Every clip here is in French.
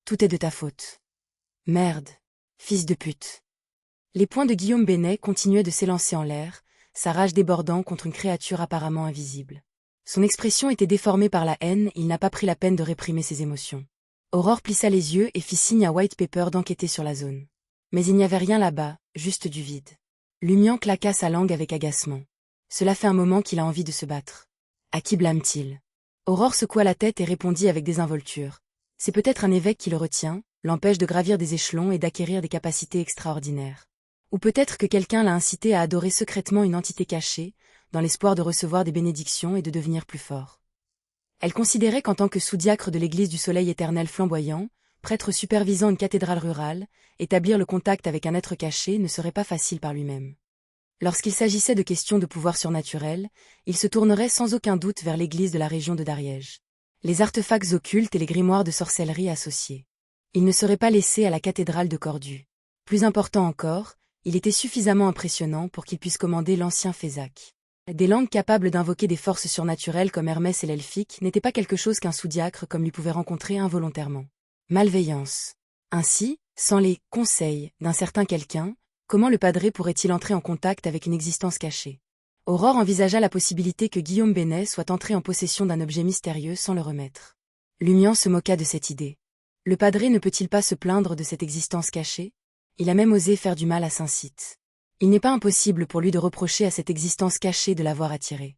Tout est de ta faute. Merde. Fils de pute. Les poings de Guillaume Bénet continuaient de s'élancer en l'air, sa rage débordant contre une créature apparemment invisible. Son expression était déformée par la haine, il n'a pas pris la peine de réprimer ses émotions. Aurore plissa les yeux et fit signe à White Pepper d'enquêter sur la zone. Mais il n'y avait rien là-bas, juste du vide. Lumian claqua sa langue avec agacement. Cela fait un moment qu'il a envie de se battre. À qui blâme-t-il? Aurore secoua la tête et répondit avec désinvolture. C'est peut-être un évêque qui le retient, l'empêche de gravir des échelons et d'acquérir des capacités extraordinaires. Ou peut-être que quelqu'un l'a incité à adorer secrètement une entité cachée, dans l'espoir de recevoir des bénédictions et de devenir plus fort. Elle considérait qu'en tant que sous-diacre de l'église du soleil éternel flamboyant, prêtre supervisant une cathédrale rurale, établir le contact avec un être caché ne serait pas facile par lui-même. Lorsqu'il s'agissait de questions de pouvoir surnaturel, il se tournerait sans aucun doute vers l'église de la région de Dariège. Les artefacts occultes et les grimoires de sorcellerie associés. Il ne serait pas laissé à la cathédrale de Cordu. Plus important encore, il était suffisamment impressionnant pour qu'il puisse commander l'ancien Fézac. Des langues capables d'invoquer des forces surnaturelles comme Hermès et l'elfique n'étaient pas quelque chose qu'un sous-diacre comme lui pouvait rencontrer involontairement. Malveillance. Ainsi, sans les « conseils » d'un certain quelqu'un, comment le padré pourrait-il entrer en contact avec une existence cachée? Aurore envisagea la possibilité que Guillaume Bénet soit entré en possession d'un objet mystérieux sans le remettre. Lumian se moqua de cette idée. Le padré ne peut-il pas se plaindre de cette existence cachée? Il a même osé faire du mal à Saint-Cite. Il n'est pas impossible pour lui de reprocher à cette existence cachée de l'avoir attiré.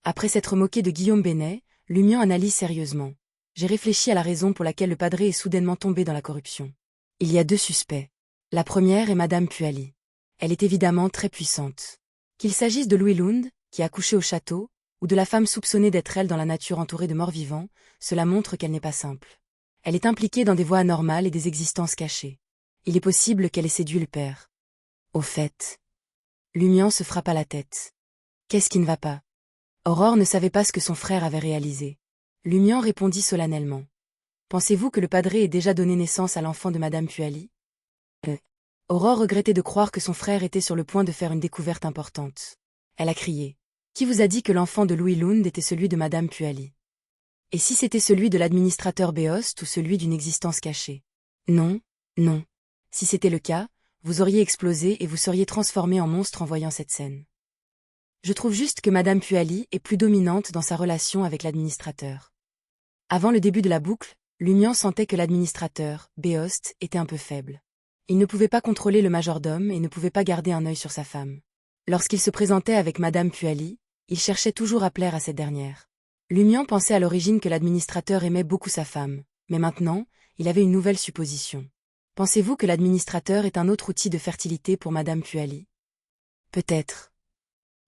Après s'être moqué de Guillaume Bénet, Lumian analyse sérieusement. J'ai réfléchi à la raison pour laquelle le padré est soudainement tombé dans la corruption. Il y a deux suspects. La première est Madame Puali. Elle est évidemment très puissante. Qu'il s'agisse de Louis Lund, qui a couché au château, ou de la femme soupçonnée d'être elle dans la nature entourée de morts vivants, cela montre qu'elle n'est pas simple. Elle est impliquée dans des voies anormales et des existences cachées. Il est possible qu'elle ait séduit le père. Au fait, Lumian se frappa la tête. Qu'est-ce qui ne va pas? Aurore ne savait pas ce que son frère avait réalisé. Lumian répondit solennellement. Pensez-vous que le padré ait déjà donné naissance à l'enfant de Madame Puali? Aurore regrettait de croire que son frère était sur le point de faire une découverte importante. Elle a crié. Qui vous a dit que l'enfant de Louis Lund était celui de Madame Puali? Et si c'était celui de l'administrateur Béost ou celui d'une existence cachée? Non, non. Si c'était le cas, vous auriez explosé et vous seriez transformé en monstre en voyant cette scène. Je trouve juste que Madame Puali est plus dominante dans sa relation avec l'administrateur. Avant le début de la boucle, Lumian sentait que l'administrateur, Béost, était un peu faible. Il ne pouvait pas contrôler le majordome et ne pouvait pas garder un œil sur sa femme. Lorsqu'il se présentait avec Madame Puali, il cherchait toujours à plaire à cette dernière. Lumian pensait à l'origine que l'administrateur aimait beaucoup sa femme, mais maintenant, il avait une nouvelle supposition. Pensez-vous que l'administrateur est un autre outil de fertilité pour Madame Puali? Peut-être.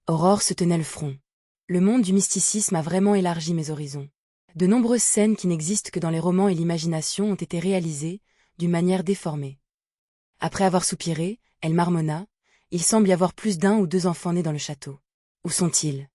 Aurore se tenait le front. Le monde du mysticisme a vraiment élargi mes horizons. De nombreuses scènes qui n'existent que dans les romans et l'imagination ont été réalisées, d'une manière déformée. Après avoir soupiré, elle marmonna. Il semble y avoir plus d'un ou deux enfants nés dans le château. Où sont-ils?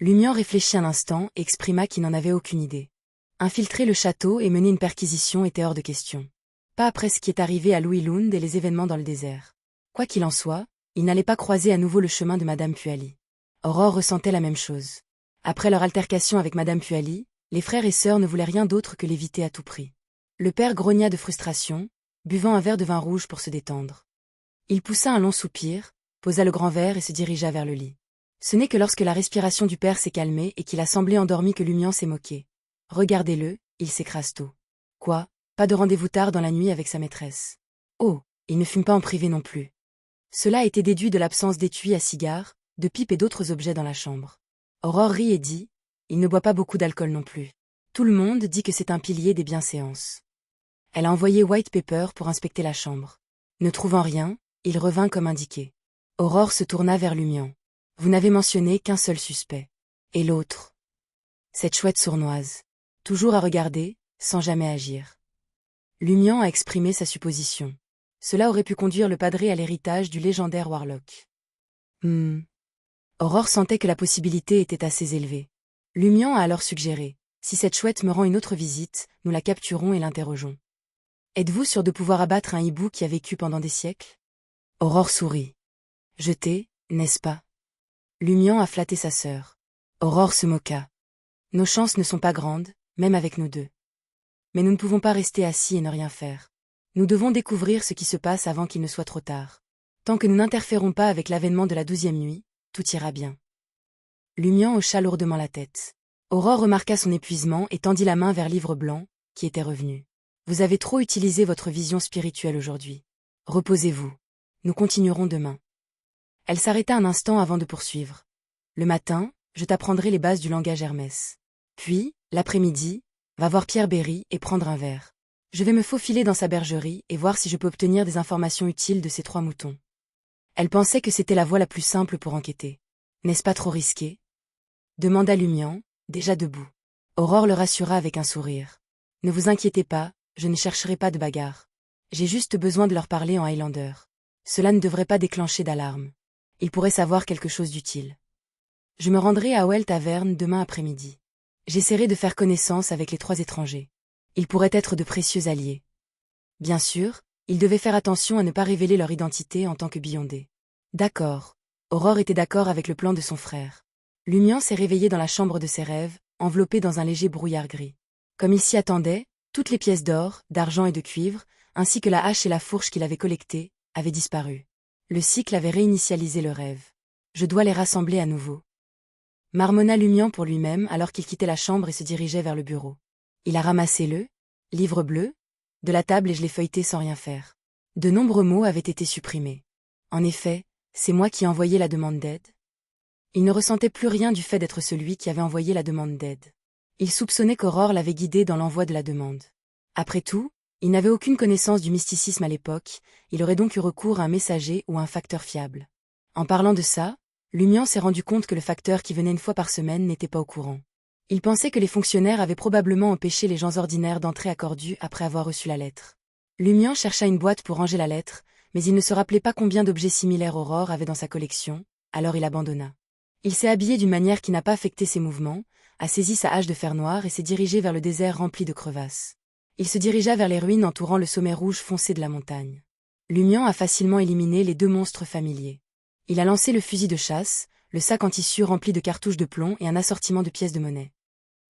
Lumian réfléchit un instant et exprima qu'il n'en avait aucune idée. Infiltrer le château et mener une perquisition était hors de question. Pas après ce qui est arrivé à Louis Lund et les événements dans le désert. Quoi qu'il en soit, il n'allait pas croiser à nouveau le chemin de Madame Puali. Aurore ressentait la même chose. Après leur altercation avec Madame Puali, les frères et sœurs ne voulaient rien d'autre que l'éviter à tout prix. Le père grogna de frustration, buvant un verre de vin rouge pour se détendre. Il poussa un long soupir, posa le grand verre et se dirigea vers le lit. Ce n'est que lorsque la respiration du père s'est calmée et qu'il a semblé endormi que Lumian s'est moqué. Regardez-le, il s'écrase tôt. Quoi? Pas de rendez-vous tard dans la nuit avec sa maîtresse. Oh, il ne fume pas en privé non plus. Cela a été déduit de l'absence d'étui à cigares, de pipes et d'autres objets dans la chambre. Aurore rit et dit, il ne boit pas beaucoup d'alcool non plus. Tout le monde dit que c'est un pilier des bienséances. Elle a envoyé White Pepper pour inspecter la chambre. Ne trouvant rien, il revint comme indiqué. Aurore se tourna vers Lumian. Vous n'avez mentionné qu'un seul suspect. Et l'autre? Cette chouette sournoise. Toujours à regarder, sans jamais agir. Lumian a exprimé sa supposition. Cela aurait pu conduire le padré à l'héritage du légendaire Warlock. Aurore sentait que la possibilité était assez élevée. Lumian a alors suggéré. Si cette chouette me rend une autre visite, nous la capturons et l'interrogeons. Êtes-vous sûr de pouvoir abattre un hibou qui a vécu pendant des siècles? Aurore sourit. Jeté, n'est-ce pas? Lumian a flatté sa sœur. Aurore se moqua. Nos chances ne sont pas grandes, même avec nous deux. Mais nous ne pouvons pas rester assis et ne rien faire. Nous devons découvrir ce qui se passe avant qu'il ne soit trop tard. Tant que nous n'interférons pas avec l'avènement de la 12e nuit, tout ira bien. Lumian hocha lourdement la tête. Aurore remarqua son épuisement et tendit la main vers Livre Blanc, qui était revenu. Vous avez trop utilisé votre vision spirituelle aujourd'hui. Reposez-vous. Nous continuerons demain. Elle s'arrêta un instant avant de poursuivre. Le matin, je t'apprendrai les bases du langage Hermès. Puis, l'après-midi, va voir Pierre Berry et prendre un verre. Je vais me faufiler dans sa bergerie et voir si je peux obtenir des informations utiles de ces 3 moutons. Elle pensait que c'était la voie la plus simple pour enquêter. N'est-ce pas trop risqué? Demanda Lumian, déjà debout. Aurore le rassura avec un sourire. Ne vous inquiétez pas, je ne chercherai pas de bagarre. J'ai juste besoin de leur parler en Highlander. Cela ne devrait pas déclencher d'alarme. Ils pourraient savoir quelque chose d'utile. Je me rendrai à Well Taverne demain après-midi. J'essaierai de faire connaissance avec les 3 étrangers. Ils pourraient être de précieux alliés. Bien sûr, ils devaient faire attention à ne pas révéler leur identité en tant que Beyondés. D'accord. Aurore était d'accord avec le plan de son frère. Lumian s'est réveillé dans la chambre de ses rêves, enveloppé dans un léger brouillard gris. Comme il s'y attendait, toutes les pièces d'or, d'argent et de cuivre, ainsi que la hache et la fourche qu'il avait collectées, avaient disparu. Le cycle avait réinitialisé le rêve. Je dois les rassembler à nouveau. Marmonna Lumian pour lui-même alors qu'il quittait la chambre et se dirigeait vers le bureau. Il a ramassé le livre bleu de la table et je l'ai feuilleté sans rien faire. De nombreux mots avaient été supprimés. En effet, c'est moi qui ai envoyé la demande d'aide. Il ne ressentait plus rien du fait d'être celui qui avait envoyé la demande d'aide. Il soupçonnait qu'Aurore l'avait guidé dans l'envoi de la demande. Après tout, il n'avait aucune connaissance du mysticisme à l'époque, il aurait donc eu recours à un messager ou à un facteur fiable. En parlant de ça, Lumian s'est rendu compte que le facteur qui venait une fois par semaine n'était pas au courant. Il pensait que les fonctionnaires avaient probablement empêché les gens ordinaires d'entrer à Cordu après avoir reçu la lettre. Lumian chercha une boîte pour ranger la lettre, mais il ne se rappelait pas combien d'objets similaires Aurore avait dans sa collection, alors il abandonna. Il s'est habillé d'une manière qui n'a pas affecté ses mouvements, a saisi sa hache de fer noir et s'est dirigé vers le désert rempli de crevasses. Il se dirigea vers les ruines entourant le sommet rouge foncé de la montagne. Lumian a facilement éliminé les 2 monstres familiers. Il a lancé le fusil de chasse, le sac en tissu rempli de cartouches de plomb et un assortiment de pièces de monnaie.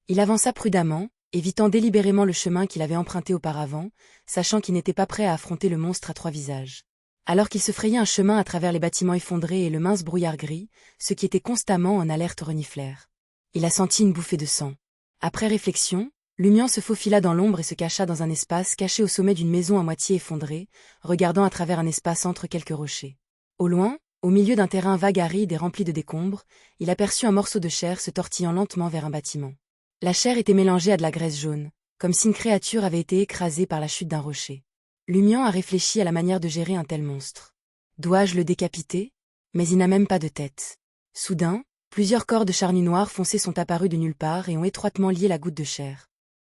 Il avança prudemment, évitant délibérément le chemin qu'il avait emprunté auparavant, sachant qu'il n'était pas prêt à affronter le monstre à 3 visages. Alors qu'il se frayait un chemin à travers les bâtiments effondrés et le mince brouillard gris, ceux qui étaient constamment en alerte reniflèrent. Il a senti une bouffée de sang. Après réflexion, Lumian se faufila dans l'ombre et se cacha dans un espace caché au sommet d'une maison à moitié effondrée, regardant à travers un espace entre quelques rochers. Au loin, au milieu d'un terrain vague aride et rempli de décombres, il aperçut un morceau de chair se tortillant lentement vers un bâtiment. La chair était mélangée à de la graisse jaune, comme si une créature avait été écrasée par la chute d'un rocher. Lumian a réfléchi à la manière de gérer un tel monstre. Dois-je le décapiter? Mais il n'a même pas de tête. Soudain, plusieurs corps de charnues noires foncées sont apparus de nulle part et ont étroitement lié la goutte de chair.